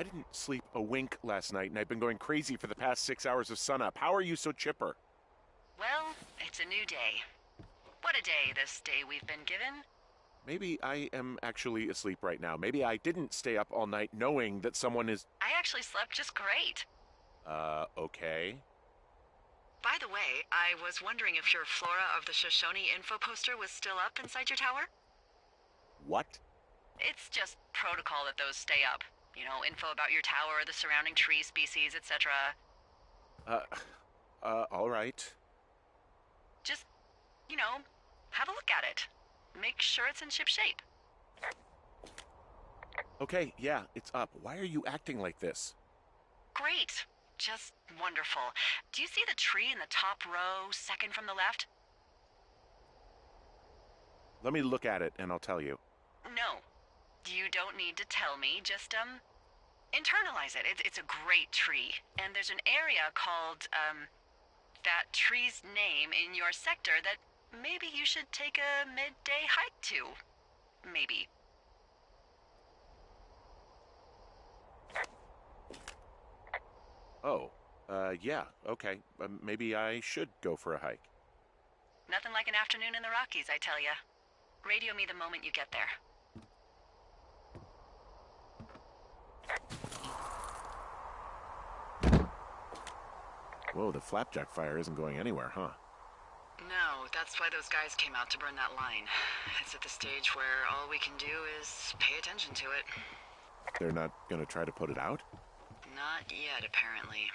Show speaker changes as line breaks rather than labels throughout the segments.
I didn't sleep a wink last night, and I've been going crazy for the past 6 hours of sunup. How are you so chipper?
Well, it's a new day. What a day, this day we've been given.
Maybe I am actually asleep right now. Maybe I didn't stay up all night knowing that someone is.
I actually slept just great.
Okay.
By the way, I was wondering if your Flora of the Shoshone info poster was still up inside your tower?
What?
It's just protocol that those stay up. You know, info about your tower, the surrounding tree species, etc.
All right.
Just, you know, have a look at it. Make sure it's in ship shape.
Okay, yeah, it's up. Why are you acting like this?
Great. Just wonderful. Do you see the tree in the top row, second from the left?
Let me look at it and I'll tell you.
No. You don't need to tell me, just, internalize it. It's a great tree. And there's an area called, that tree's name in your sector that maybe you should take a midday hike to. Maybe.
Oh, yeah, okay. Maybe I should go for a hike.
Nothing like an afternoon in the Rockies, I tell ya. Radio me the moment you get there.
Whoa, the flapjack fire isn't going anywhere, huh?
No, that's why those guys came out to burn that line. It's at the stage where all we can do is pay attention to it.
They're not gonna try to put it out?
Not yet, apparently.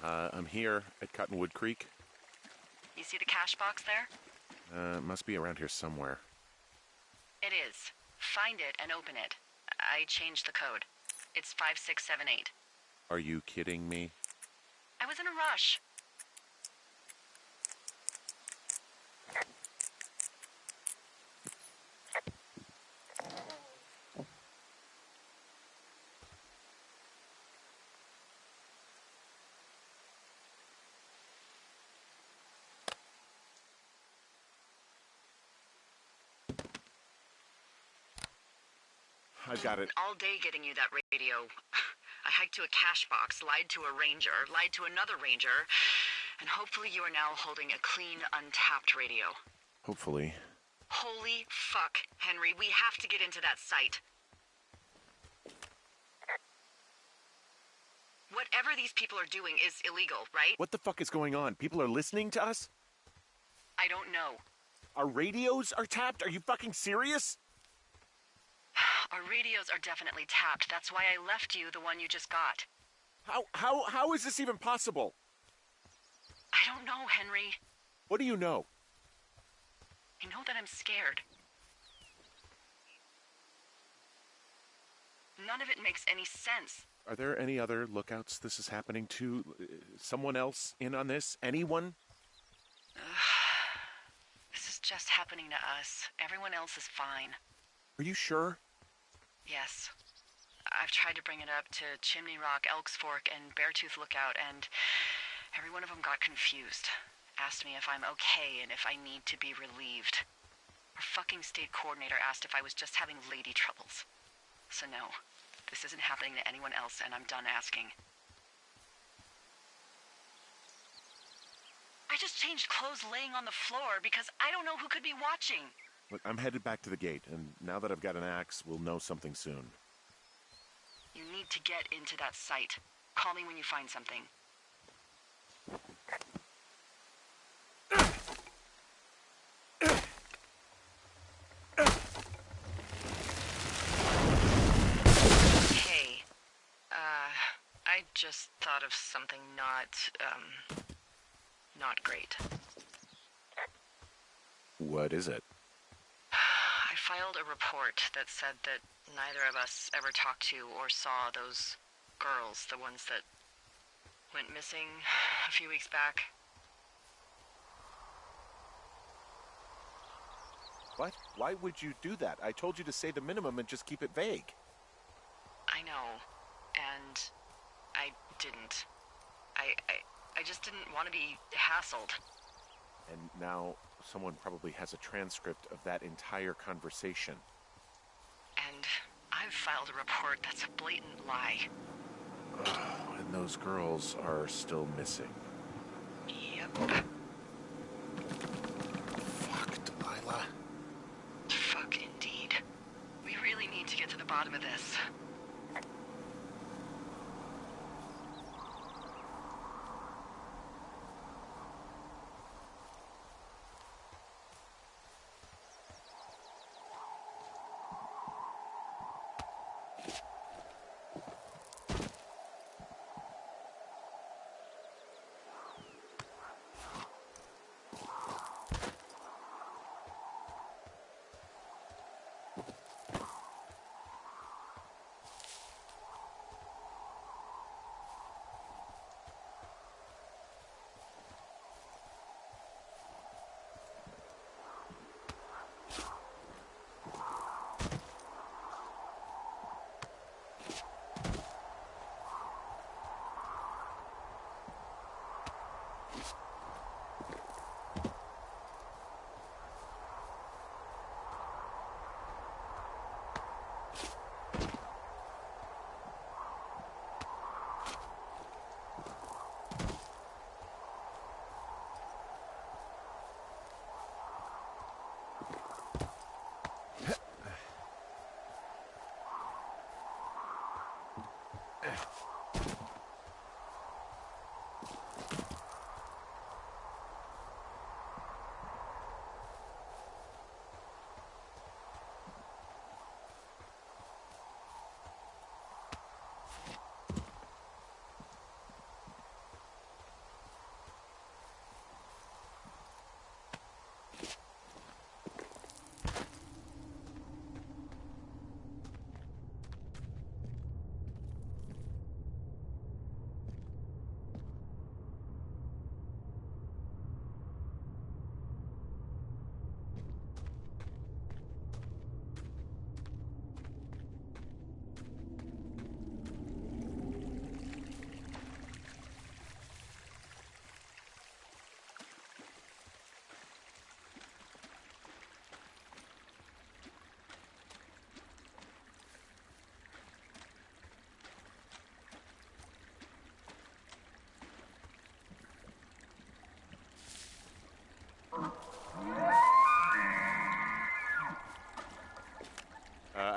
I'm here at Cottonwood Creek.
You see the cash box there?
It must be around here somewhere.
It is. Find it and open it. I changed the code. It's 5678.
Are you kidding me?
I was in a rush.
I've got it.
All day getting you that radio. I hiked to a cash box, lied to a ranger, lied to another ranger, and hopefully you are now holding a clean, untapped radio.
Hopefully.
Holy fuck, Henry, we have to get into that site. Whatever these people are doing is illegal, right?
What the fuck is going on? People are listening to us?
I don't know.
Our radios are tapped? Are you fucking serious?
Our radios are definitely tapped. That's why I left you the one you just got.
How is this even possible?
I don't know, Henry.
What do you know?
I know that I'm scared. None of it makes any sense.
Are there any other lookouts this is happening to? Someone else in on this? Anyone?
This is just happening to us. Everyone else is fine.
Are you sure?
Yes. I've tried to bring it up to Chimney Rock, Elks Fork, and Beartooth Lookout, and every one of them got confused. Asked me if I'm okay and if I need to be relieved. Our fucking state coordinator asked if I was just having lady troubles. So no, this isn't happening to anyone else, and I'm done asking. I just changed clothes laying on the floor because I don't know who could be watching.
Look, I'm headed back to the gate, and now that I've got an axe, we'll know something soon.
You need to get into that site. Call me when you find something. Hey, I just thought of something not great.
What is it?
I filed a report that said that neither of us ever talked to or saw those girls, the ones that went missing a few weeks back.
What? Why would you do that? I told you to say the minimum and just keep it vague.
I know, and I didn't. I just didn't want to be hassled.
And now someone probably has a transcript of that entire conversation.
And I've filed a report that's a blatant lie.
And those girls are still missing.
Yep.
Fuck, Delilah.
Fuck indeed. We really need to get to the bottom of this.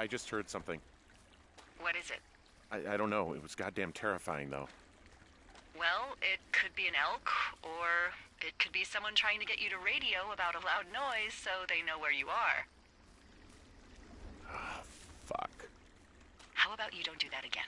I just heard something.
What is it?
I don't know. It was goddamn terrifying, though.
Well, it could be an elk, or it could be someone trying to get you to radio about a loud noise so they know where you are.
Fuck.
How about you don't do that again?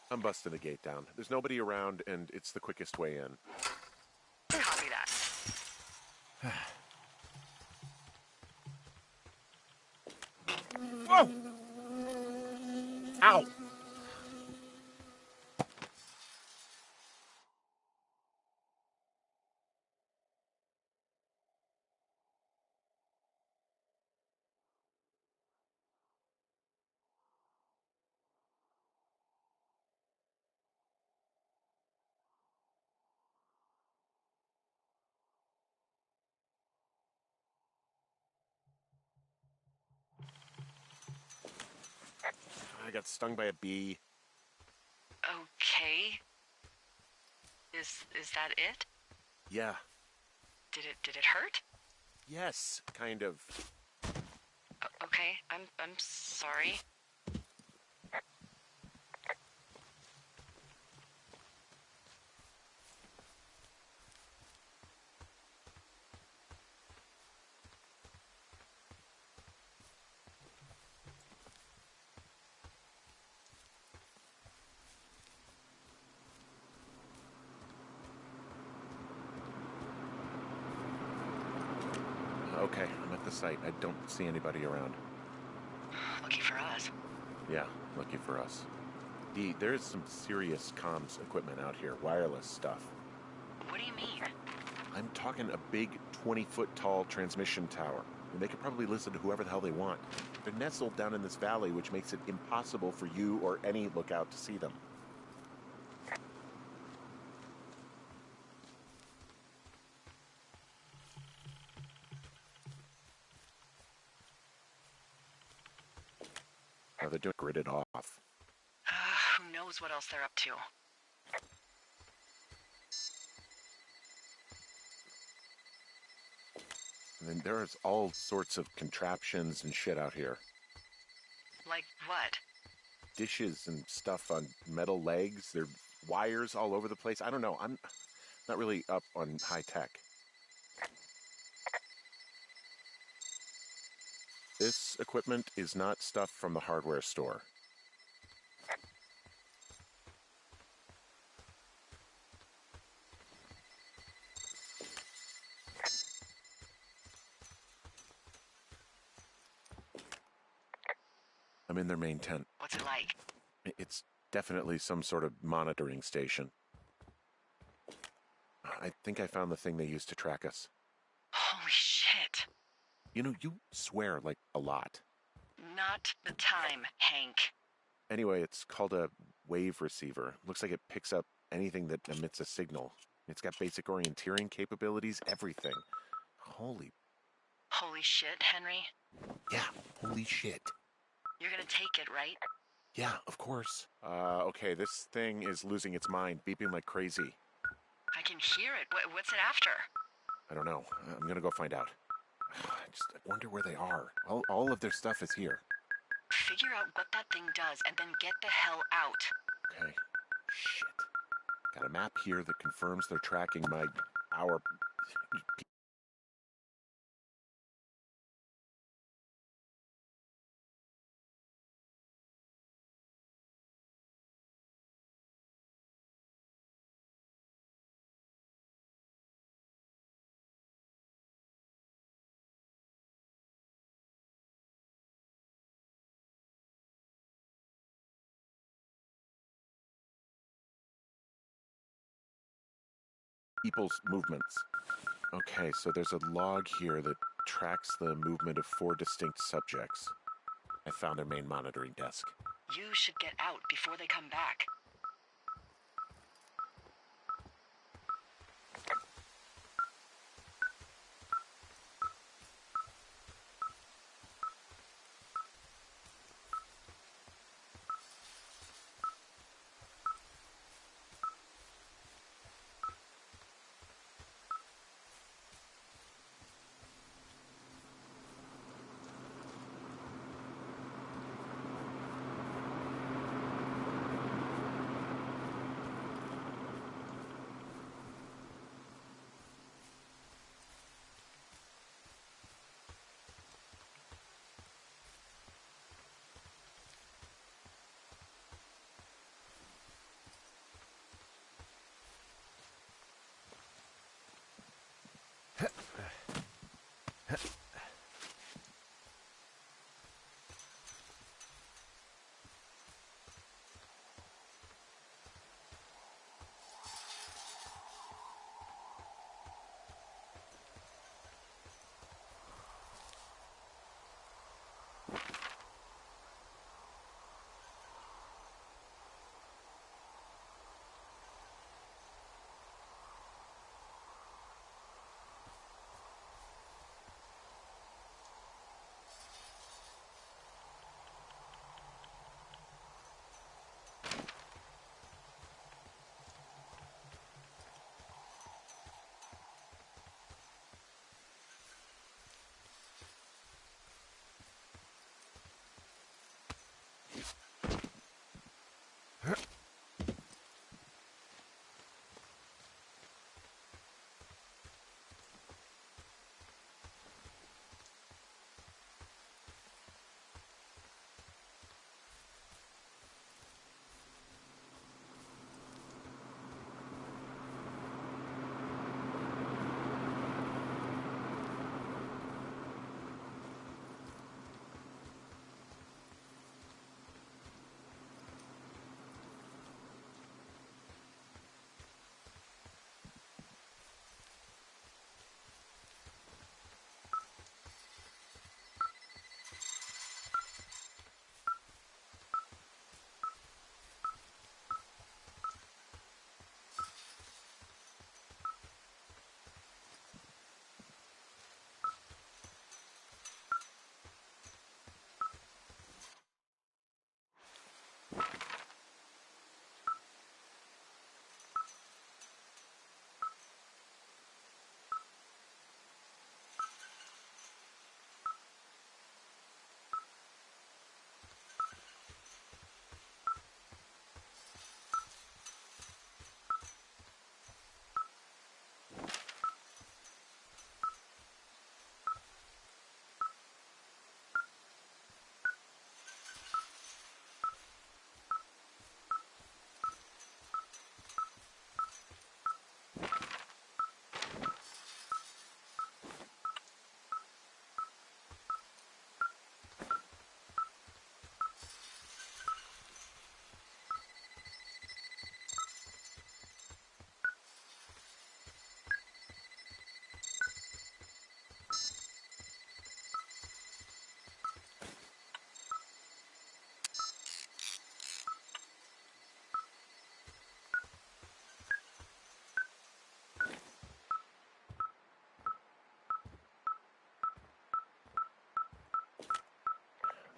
I'm busting the gate down. There's nobody around, and it's the quickest way in.
Copy that.
Whoa! Ow! I got stung by a bee.
Okay. Is that it?
Yeah.
Did it hurt?
Yes, kind of.
Okay, I'm sorry.
Okay, I'm at the site. I don't see anybody around.
Lucky for us.
Yeah, lucky for us. Dee, there is some serious comms equipment out here, wireless stuff.
What do you mean?
I'm talking a big 20-foot tall transmission tower. And they could probably listen to whoever the hell they want. They're nestled down in this valley, which makes it impossible for you or any lookout to see them. Oh, they're doing gridded off.
Who knows what else they're up to?
And then there's all sorts of contraptions and shit out here.
Like what?
Dishes and stuff on metal legs. There are wires all over the place. I don't know. I'm not really up on high tech. This equipment is not stuff from the hardware store. I'm in their main tent.
What's it like?
It's definitely some sort of monitoring station. I think I found the thing they used to track us.
Holy shit.
You know, you swear like a lot.
Not the time, Hank.
Anyway, it's called a wave receiver. Looks like it picks up anything that emits a signal. It's got basic orienteering capabilities, everything. Holy
shit, Henry.
Yeah, holy shit.
You're gonna take it, right?
Yeah, of course. Okay, this thing is losing its mind, beeping like crazy.
I can hear it. What's it after?
I don't know. I'm gonna go find out. I wonder where they are. All of their stuff is here.
Figure out what that thing does and then get the hell out.
Okay. Shit. Got a map here that confirms they're tracking our... people's movements. Okay, so there's a log here that tracks the movement of 4 distinct subjects. I found their main monitoring desk.
You should get out before they come back.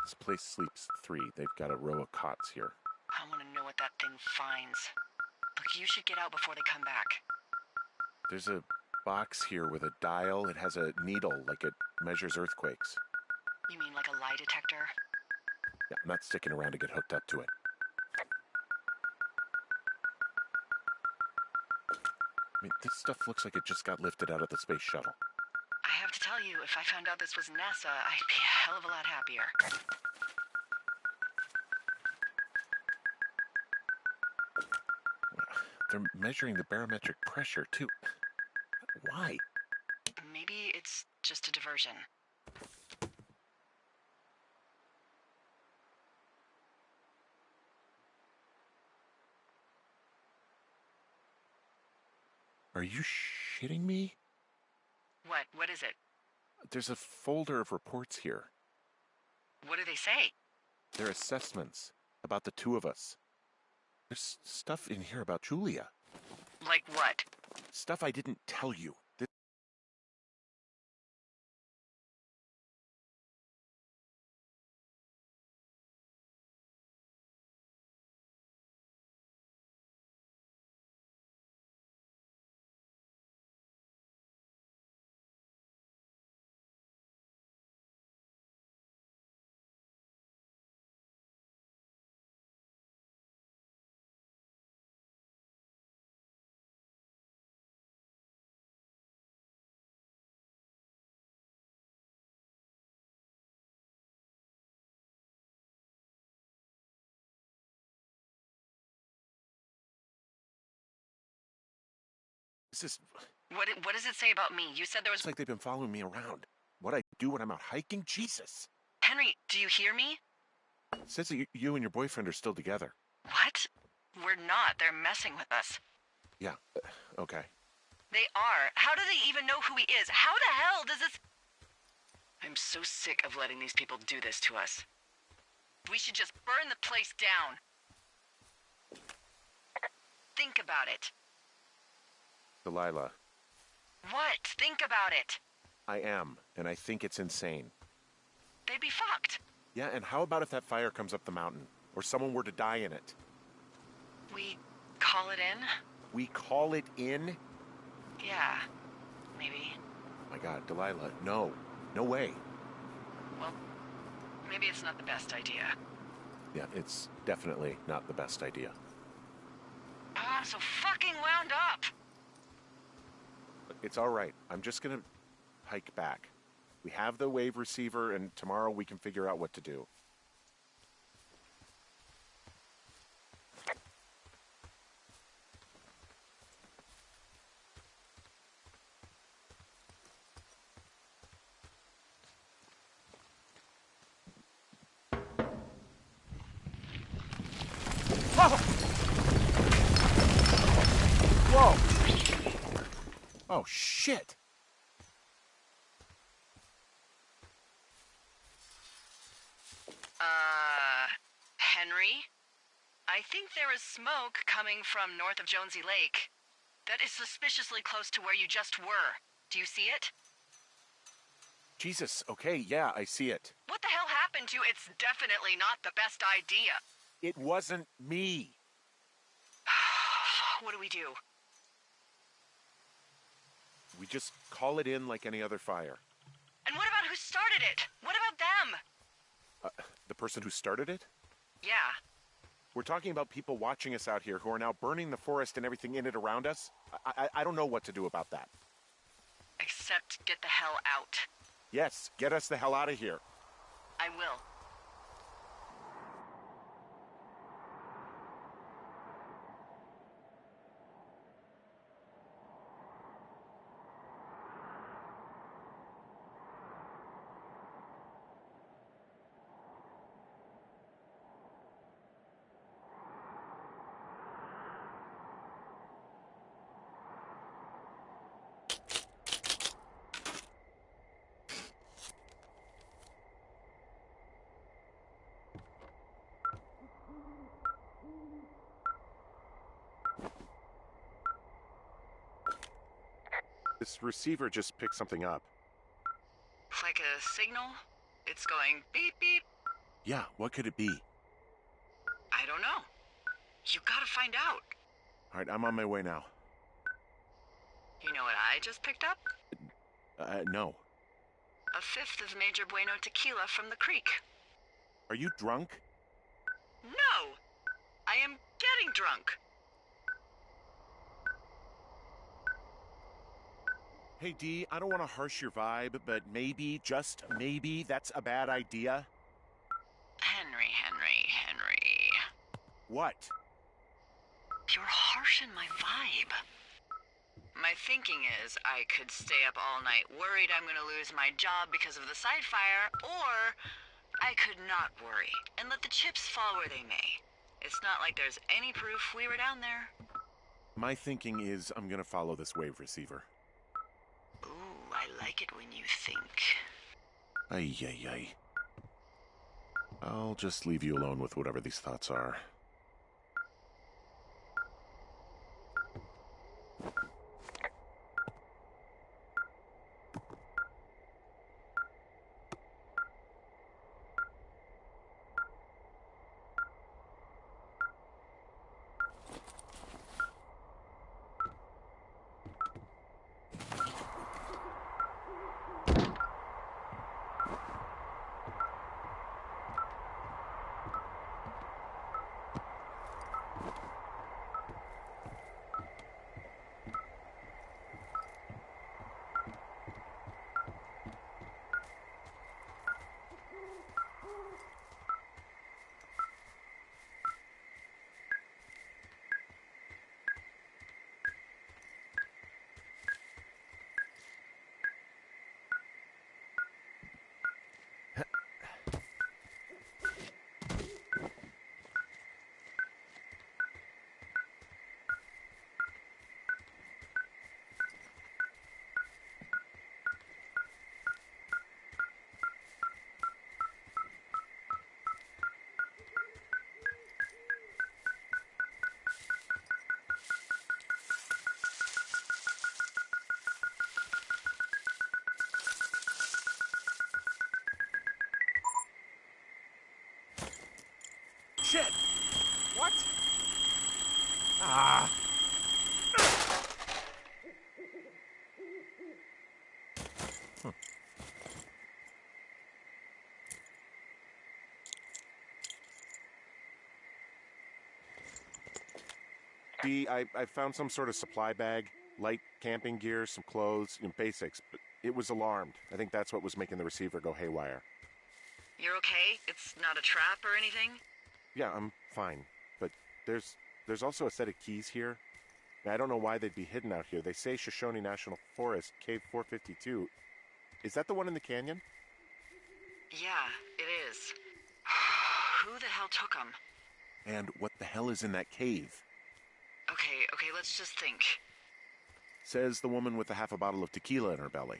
This place sleeps 3. They've got a row of cots here.
I want to know what that thing finds. Look, you should get out before they come back.
There's a box here with a dial. It has a needle, like it measures earthquakes.
You mean like a lie detector?
Yeah, I'm not sticking around to get hooked up to it. I mean, this stuff looks like it just got lifted out of the space shuttle.
I have to tell you, if I found out this was NASA, I'd be a hell of a lot happier.
They're measuring the barometric pressure, too. Why?
Maybe it's just a diversion.
Are you shitting me?
What? What is it?
There's a folder of reports here.
What do they say?
They're assessments about the 2 of us. There's stuff in here about Julia.
Like what?
Stuff I didn't tell you. This is...
What does it say about me? You said there was...
It's like they've been following me around. What I do when I'm out hiking? Jesus.
Henry, do you hear me?
It says that you and your boyfriend are still together.
What? We're not. They're messing with us.
Yeah, okay.
They are. How do they even know who he is? How the hell does this... I'm so sick of letting these people do this to us. We should just burn the place down. Think about it.
Delilah.
What? Think about it.
I am, and I think it's insane.
They'd be fucked.
Yeah, and how about if that fire comes up the mountain? Or someone were to die in it?
We call it in?
We call it in?
Yeah, maybe.
My God, Delilah, no. No way.
Well, maybe it's not the best idea.
Yeah, it's definitely not the best idea.
Oh, I'm so fucking wound up.
It's all right. I'm just gonna hike back. We have the wave receiver, and tomorrow we can figure out what to do. Oh! Whoa! Oh, shit!
Henry? I think there is smoke coming from north of Jonesy Lake. That is suspiciously close to where you just were. Do you see it?
Jesus, okay, yeah, I see it.
What the hell happened to it's definitely not the best idea?
It wasn't me.
What do we do?
We just call it in like any other fire.
And what about who started it? What about them?
The person who started it?
Yeah.
We're talking about people watching us out here who are now burning the forest and everything in it around us. I don't know what to do about that.
Except get the hell out.
Yes, get us the hell out of here.
I will.
This receiver just picked something up.
Like a signal? It's going beep beep.
Yeah, what could it be?
I don't know. You gotta find out.
All right, I'm on my way now.
You know what I just picked up?
No.
A fifth of Major Bueno tequila from the creek.
Are you drunk?
No! I am getting drunk.
Hey, Dee, I don't want to harsh your vibe, but maybe, just maybe, that's a bad idea.
Henry.
What?
You're harshing my vibe. My thinking is I could stay up all night worried I'm gonna lose my job because of the side fire, or I could not worry and let the chips fall where they may. It's not like there's any proof we were down there.
My thinking is I'm gonna follow this wave receiver.
Ooh, I like it when you think.
Ay. I'll just leave you alone with whatever these thoughts are. Shit! What? Ah! Dee, I found some sort of supply bag, light camping gear, some clothes, basics, but it was alarmed. I think that's what was making the receiver go haywire.
You're okay? It's not a trap or anything?
Yeah, I'm fine, but there's also a set of keys here. I don't know why they'd be hidden out here. They say Shoshone National Forest, Cave 452. Is that the one in the canyon?
Yeah, it is. Who the hell took them?
And what the hell is in that cave?
Okay, let's just think.
Says the woman with a half a bottle of tequila in her belly.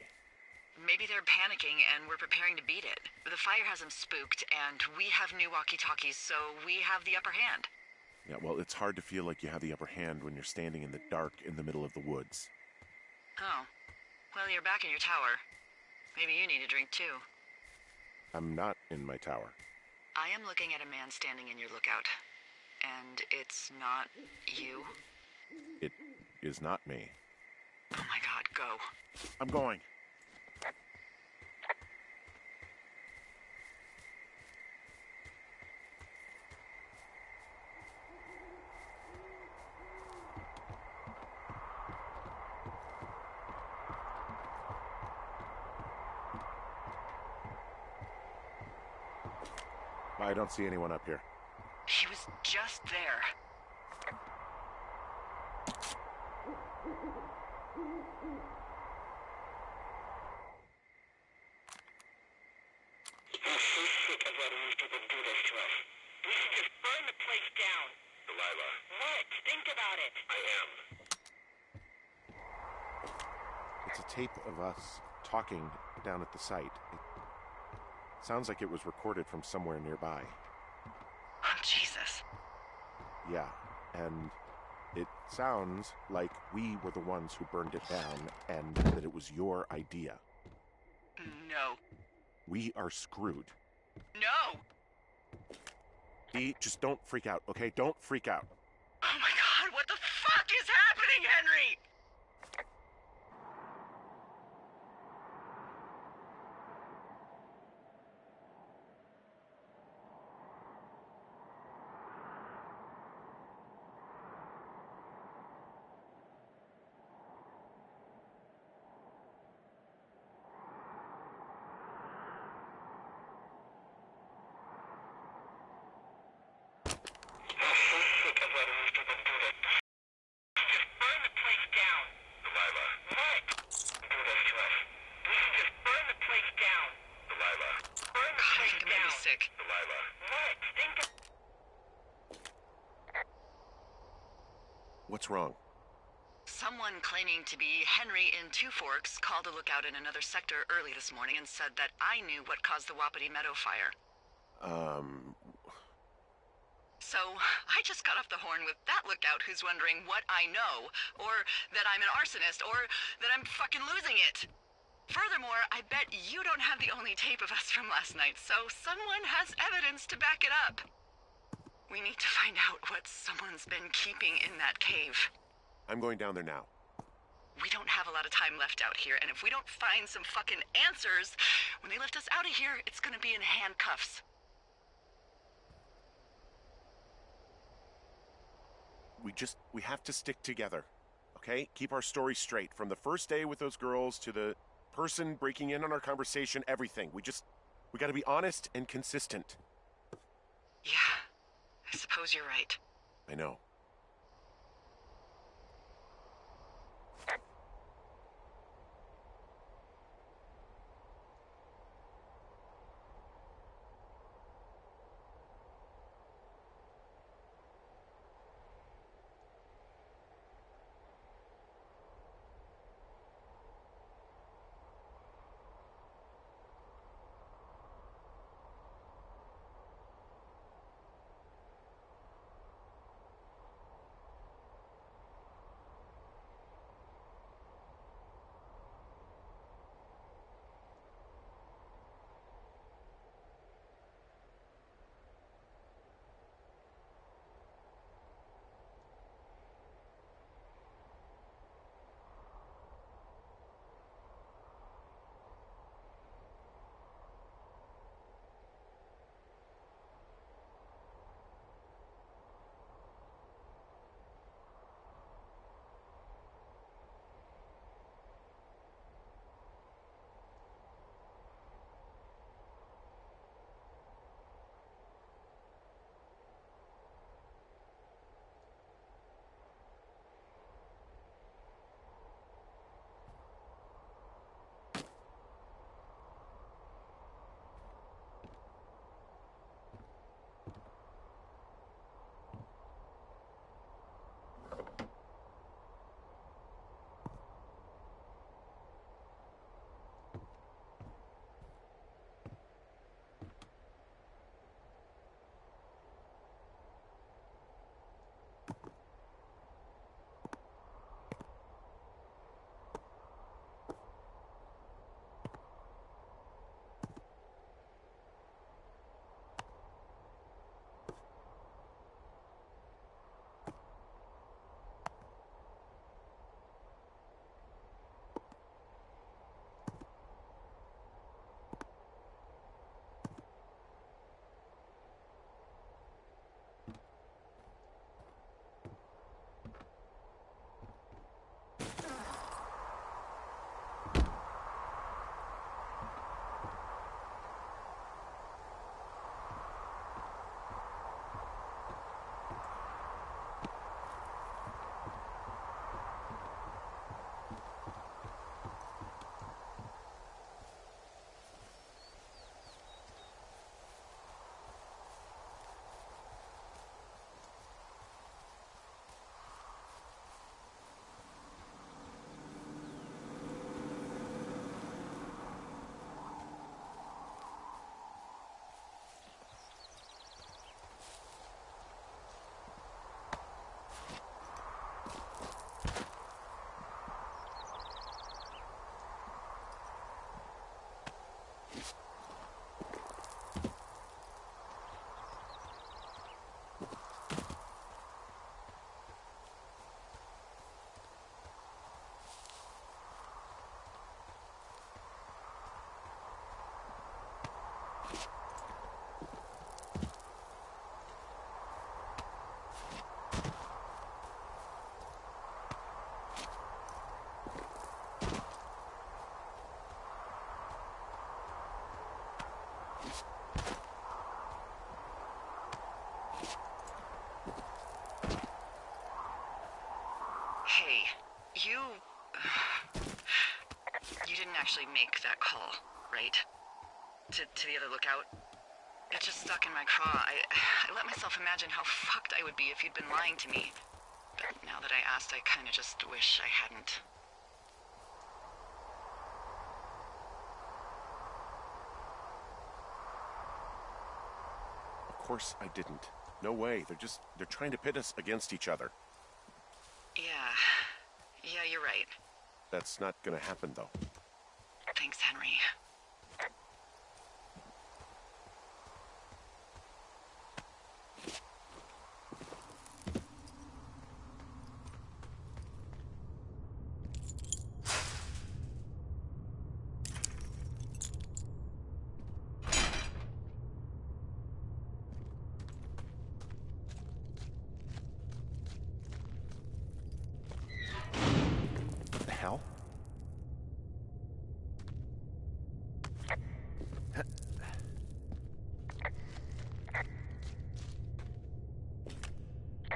Maybe they're panicking and we're preparing to beat it. The fire has them spooked, and we have new walkie-talkies, so we have the upper hand.
Yeah, well, it's hard to feel like you have the upper hand when you're standing in the dark in the middle of the woods.
Oh. Well, you're back in your tower. Maybe you need a drink, too.
I'm not in my tower.
I am looking at a man standing in your lookout. And it's not you?
It is not me.
Oh my god, go.
I'm going. I don't see anyone up here.
He was just there.
Sick of letting these people do this to us. We should just burn the place down. Delilah. What? Think about it. I am.
It's a tape of us talking down at the site. It sounds like it was recorded from somewhere nearby.
Oh, Jesus.
Yeah, and it sounds like we were the ones who burned it down and that it was your idea.
No.
We are screwed.
No!
Dee, just don't freak out, okay? Don't freak out.
Oh my god, what the fuck is happening, Henry?
What's wrong?
Someone claiming to be Henry in Two Forks called a lookout in another sector early this morning and said that I knew what caused the Wapiti Meadow fire. So, I just got off the horn with that lookout who's wondering what I know, or that I'm an arsonist, or that I'm fucking losing it. Furthermore, I bet you don't have the only tape of us from last night, so someone has evidence to back it up. We need to find out what someone's been keeping in that cave.
I'm going down there now.
We don't have a lot of time left out here, and if we don't find some fucking answers, when they lift us out of here, it's gonna be in handcuffs.
We have to stick together, okay? Keep our story straight. From the first day with those girls to the person breaking in on our conversation, everything. We gotta be honest and consistent.
Yeah, I suppose you're right.
I know.
You... You didn't actually make that call, right? To the other lookout? It just stuck in my craw. I let myself imagine how fucked I would be if you'd been lying to me. But now that I asked, I kinda just wish I hadn't.
Of course I didn't. No way. They're trying to pit us against each other.
Yeah, you're right.
That's not gonna happen, though.
Thanks, Henry.
What the hell?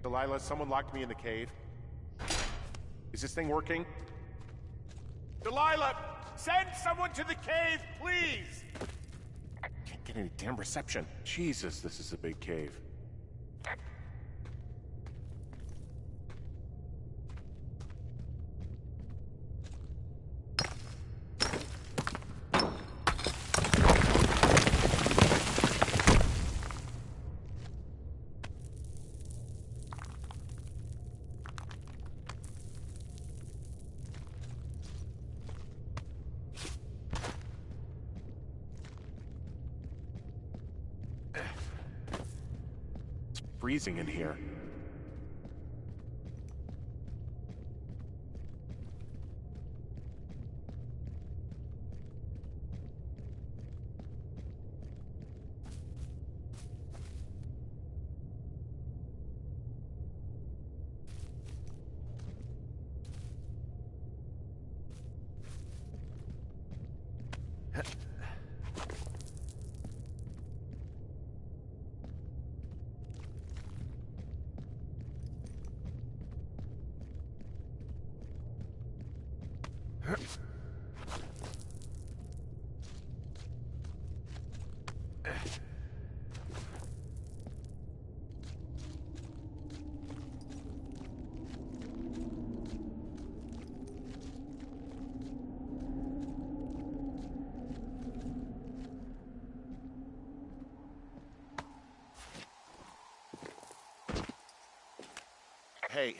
Delilah, someone locked me in the cave. Is this thing working? Delilah! Send someone to the cave, please! Can't get any damn reception. Jesus, this is a big cave. Freezing in here.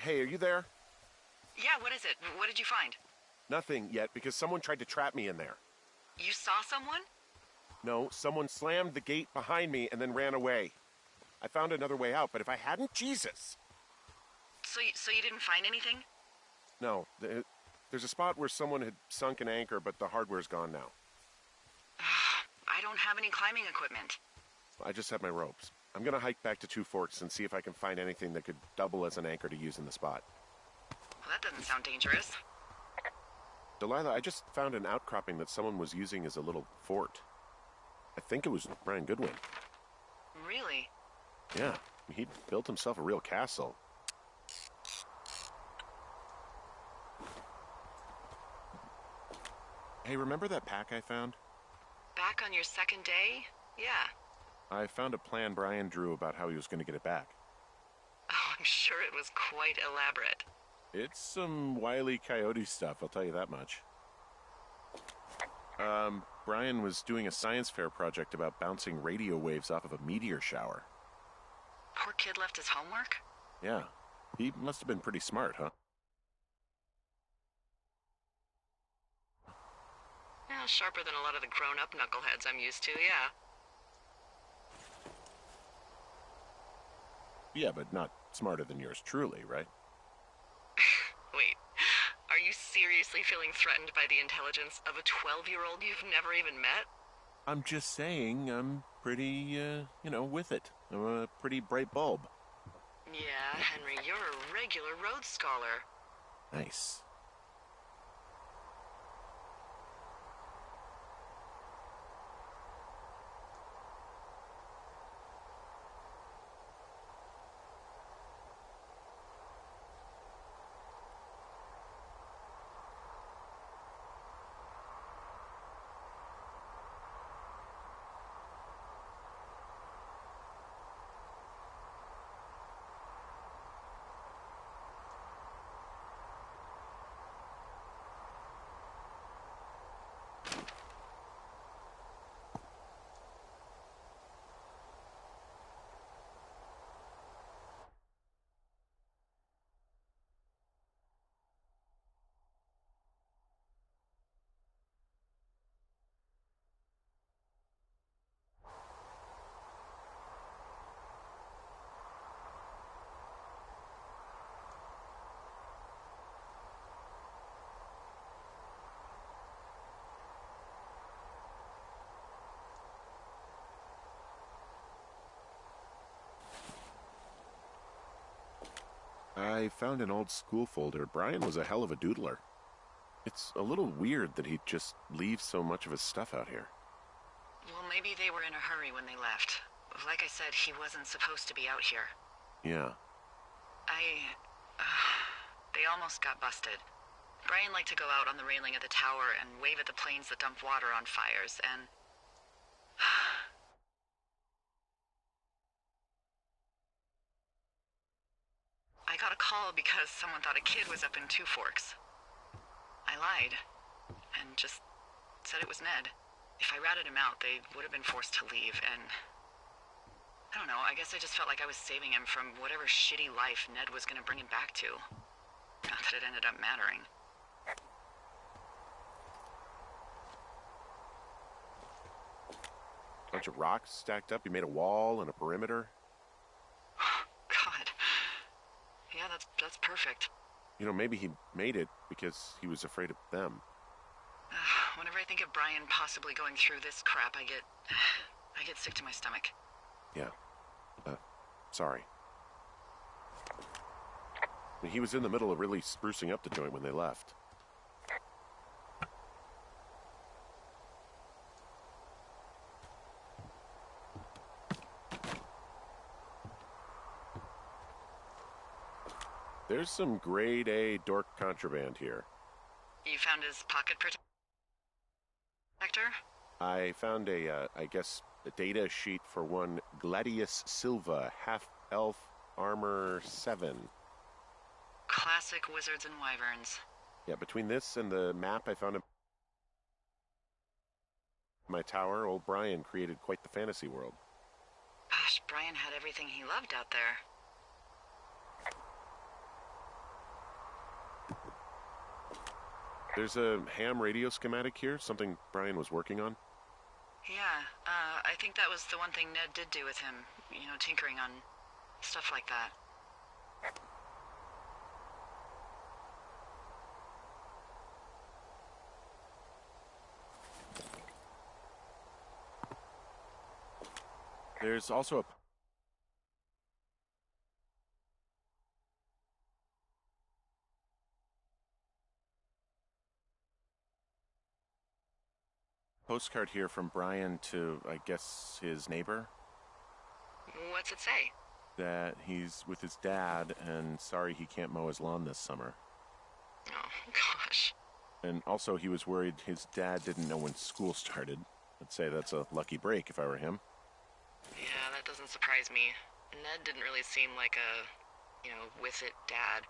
Hey, are you there?
Yeah, what is it? What did you find?
Nothing yet, because someone tried to trap me in there.
You saw someone?
No, someone slammed the gate behind me and then ran away. I found another way out, but if I hadn't, Jesus!
So you didn't find anything?
No, there's a spot where someone had sunk an anchor, but the hardware's gone now.
I don't have any climbing equipment.
I just have my ropes. I'm gonna hike back to Two Forks and see if I can find anything that could double as an anchor to use in the spot.
Well, that doesn't sound dangerous.
Delilah, I just found an outcropping that someone was using as a little fort. I think it was Brian Goodwin.
Really?
Yeah, he built himself a real castle. Hey, remember that pack I found?
Back on your second day? Yeah.
I found a plan Brian drew about how he was going to get it back.
Oh, I'm sure it was quite elaborate.
It's some Wile E. Coyote stuff, I'll tell you that much. Brian was doing a science fair project about bouncing radio waves off of a meteor shower.
Poor kid left his homework?
Yeah, he must have been pretty smart, huh?
Yeah, sharper than a lot of the grown-up knuckleheads I'm used to, yeah.
Yeah, but not smarter than yours truly, right?
Wait, are you seriously feeling threatened by the intelligence of a 12-year-old you've never even met?
I'm just saying I'm pretty, with it. I'm a pretty bright bulb.
Yeah, Henry, you're a regular Rhodes Scholar.
Nice. I found an old school folder. Brian was a hell of a doodler. It's a little weird that he'd just leave so much of his stuff out here.
Well, maybe they were in a hurry when they left. Like I said, he wasn't supposed to be out here.
Yeah.
They almost got busted. Brian liked to go out on the railing of the tower and wave at the planes that dump water on fires, and... I got a call because someone thought a kid was up in Two Forks. I lied, and just said it was Ned. If I ratted him out, they would have been forced to leave, and... I don't know, I guess I just felt like I was saving him from whatever shitty life Ned was gonna bring him back to. Not that it ended up mattering.
Bunch of rocks stacked up. You made a wall and a perimeter.
God. Yeah, that's perfect.
You know, maybe he made it because he was afraid of them.
Whenever I think of Brian possibly going through this crap, I get sick to my stomach.
Yeah. Sorry. I mean, he was in the middle of really sprucing up the joint when they left. There's some grade A dork contraband here.
You found his pocket protector?
I found I guess, a data sheet for one Gladius Silva, half-elf armor 7.
Classic wizards and wyverns.
Yeah, between this and the map I found in my tower, old Brian created quite the fantasy world.
Gosh, Brian had everything he loved out there.
There's a ham radio schematic here, something Brian was working on.
Yeah, I think that was the one thing Ned did do with him. You know, tinkering on stuff like that.
There's also a postcard here from Brian to, I guess, his neighbor.
What's it say?
That he's with his dad and sorry he can't mow his lawn this summer.
Oh, gosh.
And also he was worried his dad didn't know when school started. I'd say that's a lucky break if I were him.
Yeah, that doesn't surprise me. Ned didn't really seem like a, with it dad.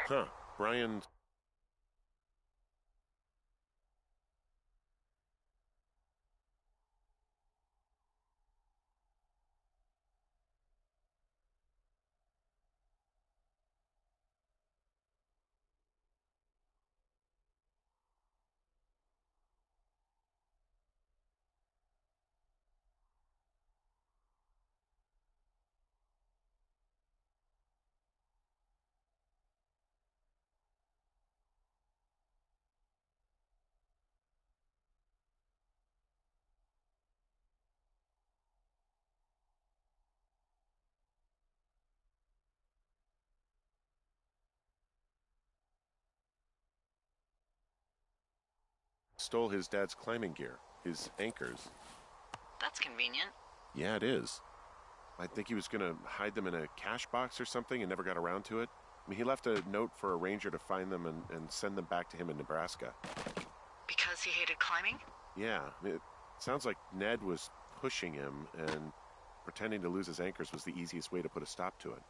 Huh. Brian... stole his dad's climbing gear, his anchors.
That's convenient.
Yeah, it is. I think he was going to hide them in a cash box or something and never got around to it. I mean, he left a note for a ranger to find them and send them back to him in Nebraska.
Because he hated climbing?
Yeah, it sounds like Ned was pushing him, and pretending to lose his anchors was the easiest way to put a stop to it.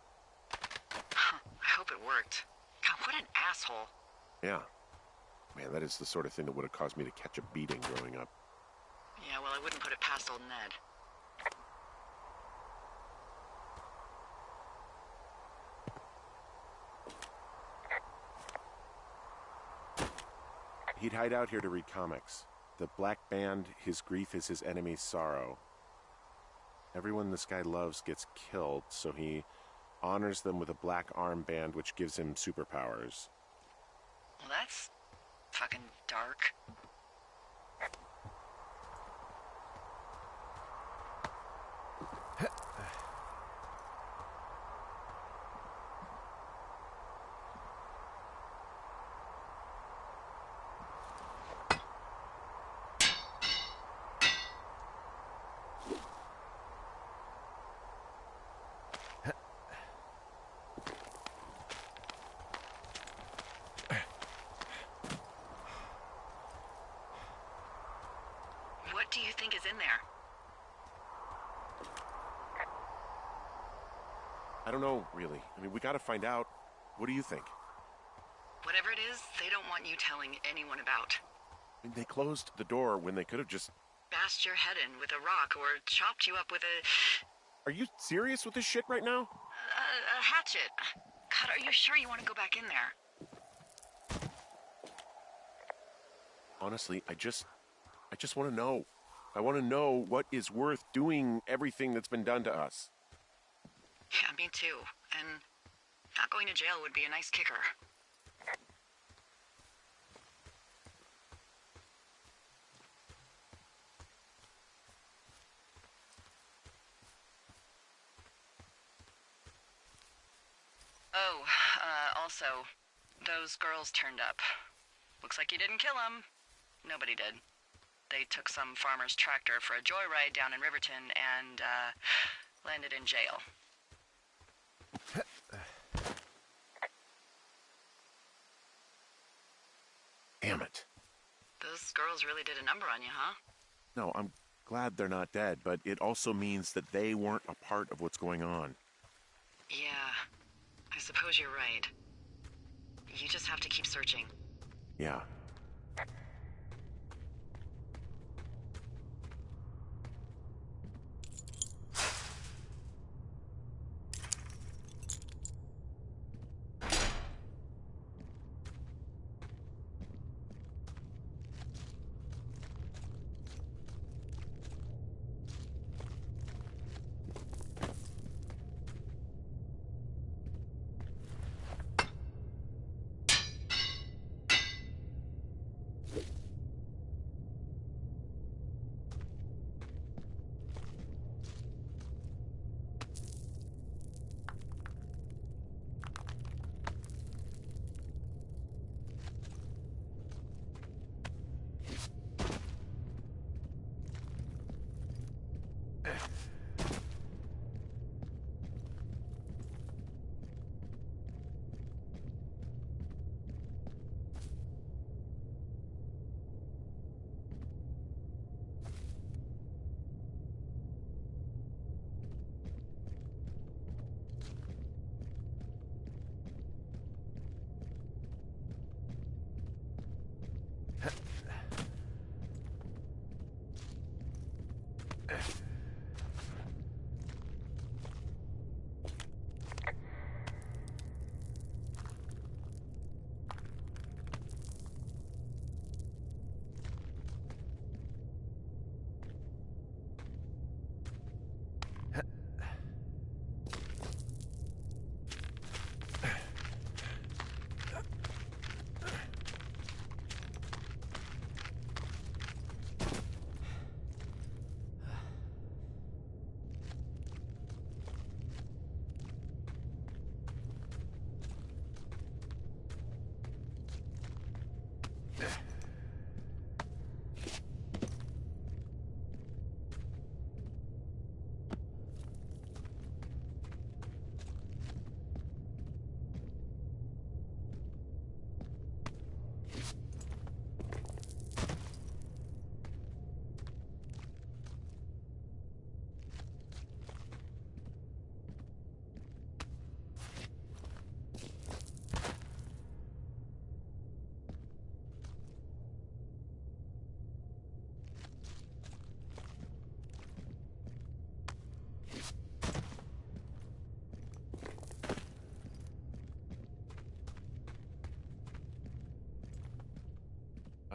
Huh, I hope it worked. God, what an asshole.
Yeah. Man, that is the sort of thing that would have caused me to catch a beating growing up.
Yeah, well, I wouldn't put it past old Ned.
He'd hide out here to read comics. The Black Band, his grief is his enemy's sorrow. Everyone this guy loves gets killed, so he honors them with a black armband which gives him superpowers.
Well, that's fucking dark.
I don't know, really. I mean, we gotta find out. What do you think?
Whatever it is, they don't want you telling anyone about.
I mean, they closed the door when they could have just...
Bashed your head in with a rock or chopped you up with a...
Are you serious with this shit right now?
a hatchet. God, are you sure you want to go back in there?
Honestly, I just want to know. I want to know what is worth doing everything that's been done to us.
Yeah, me too. And not going to jail would be a nice kicker. Oh, also, those girls turned up. Looks like you didn't kill them. Nobody did. They took some farmer's tractor for a joyride down in Riverton and, landed in jail.
Damn it.
Those girls really did a number on you, huh?
No, I'm glad they're not dead, but it also means that they weren't a part of what's going on.
Yeah, I suppose you're right. You just have to keep searching.
Yeah.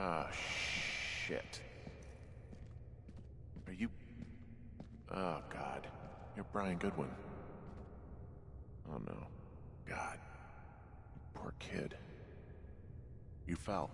Ah, shit. Are you... Oh, God. You're Brian Goodwin. Oh, no. God. Poor kid. You fell.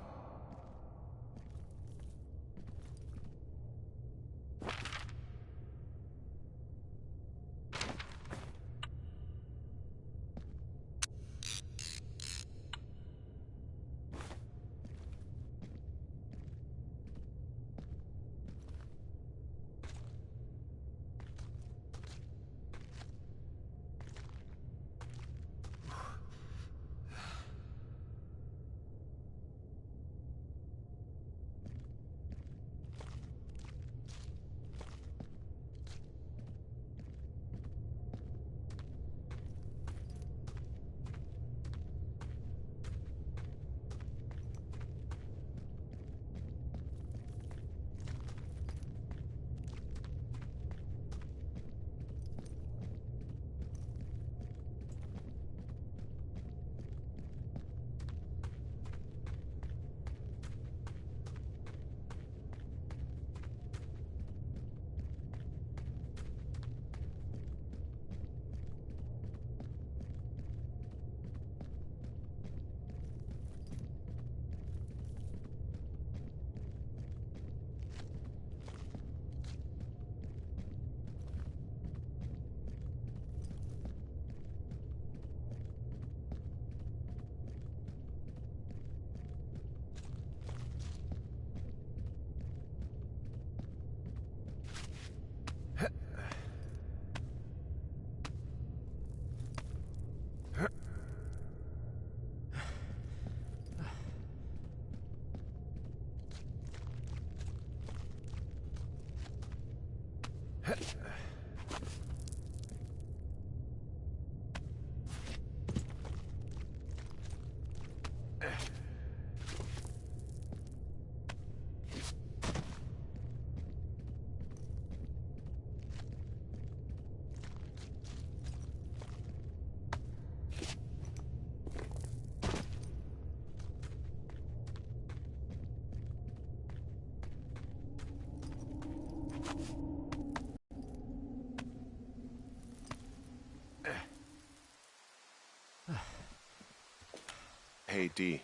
Hey, Dee.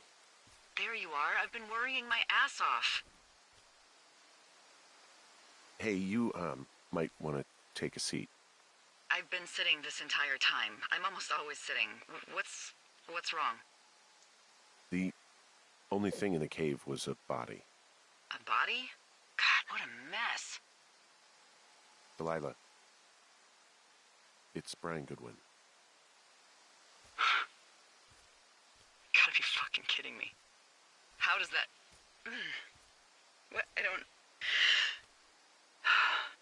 There you are. I've been worrying my ass off.
Hey, you, might want to take a seat.
I've been sitting this entire time. I'm almost always sitting. What's wrong?
The only thing in the cave was a body.
A body? God, what a mess.
Delilah. It's Brian Goodwin.
Gotta be fucking kidding me. How does that... What? I don't...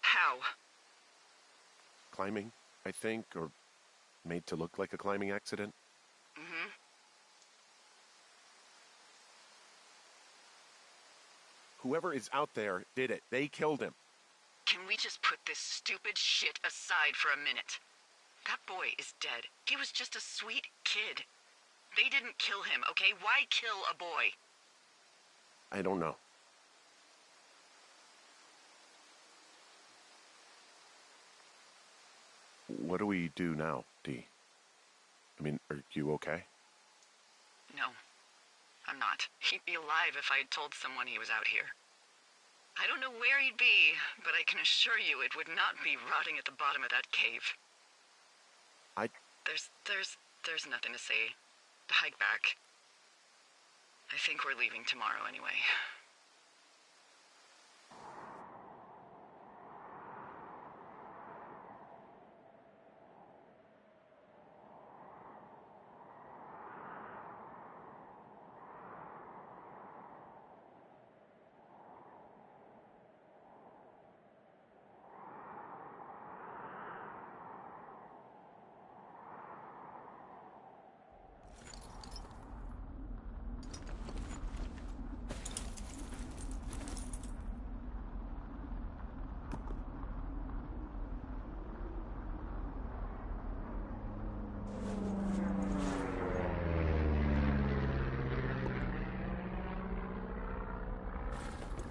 How?
Climbing, I think, or made to look like a climbing accident.
Mm-hmm.
Whoever is out there did it. They killed him.
Can we just put this stupid shit aside for a minute? That boy is dead. He was just a sweet kid. They didn't kill him, okay? Why kill a boy?
I don't know. What do we do now, Dee? I mean, are you okay?
No, I'm not. He'd be alive if I had told someone he was out here. I don't know where he'd be, but I can assure you it would not be rotting at the bottom of that cave. There's nothing to say. Hike back. I think we're leaving tomorrow anyway.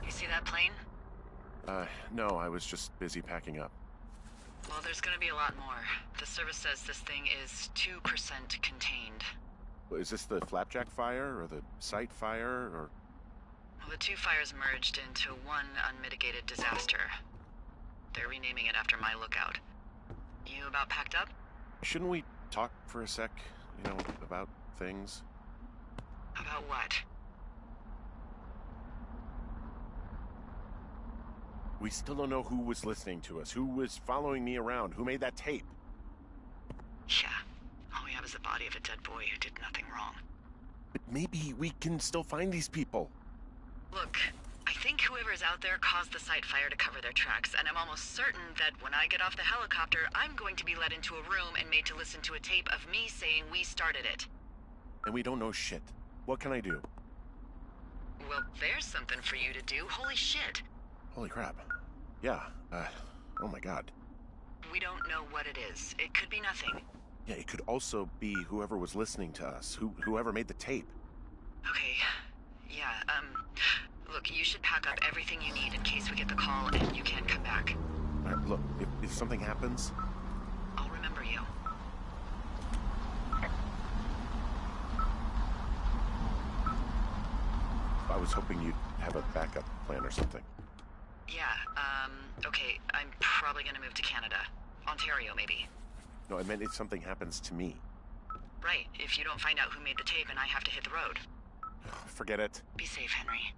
See that plane?
No, I was just busy packing up.
Well, there's gonna be a lot more. The service says this thing is 2% contained.
Is this the Flapjack fire, or the site fire, or...?
Well, the two fires merged into one unmitigated disaster. They're renaming it after my lookout. You about packed up?
Shouldn't we talk for a sec, about things?
About what?
We still don't know who was listening to us, who was following me around, who made that tape.
Yeah. All we have is the body of a dead boy who did nothing wrong.
But maybe we can still find these people.
Look, I think whoever's out there caused the site fire to cover their tracks, and I'm almost certain that when I get off the helicopter, I'm going to be led into a room and made to listen to a tape of me saying we started it.
And we don't know shit. What can I do?
Well, there's something for you to do. Holy shit.
Holy crap. Yeah, oh my god.
We don't know what it is. It could be nothing.
Yeah, it could also be whoever was listening to us, whoever made the tape.
Okay, yeah, look, you should pack up everything you need in case we get the call and you can't come back.
All right, look, if something happens...
I'll remember you.
I was hoping you'd have a backup plan or something.
Yeah, okay, I'm probably gonna move to Canada. Ontario, maybe.
No, I meant if something happens to me.
Right, if you don't find out who made the tape and I have to hit the road.
Forget it.
Be safe, Henry.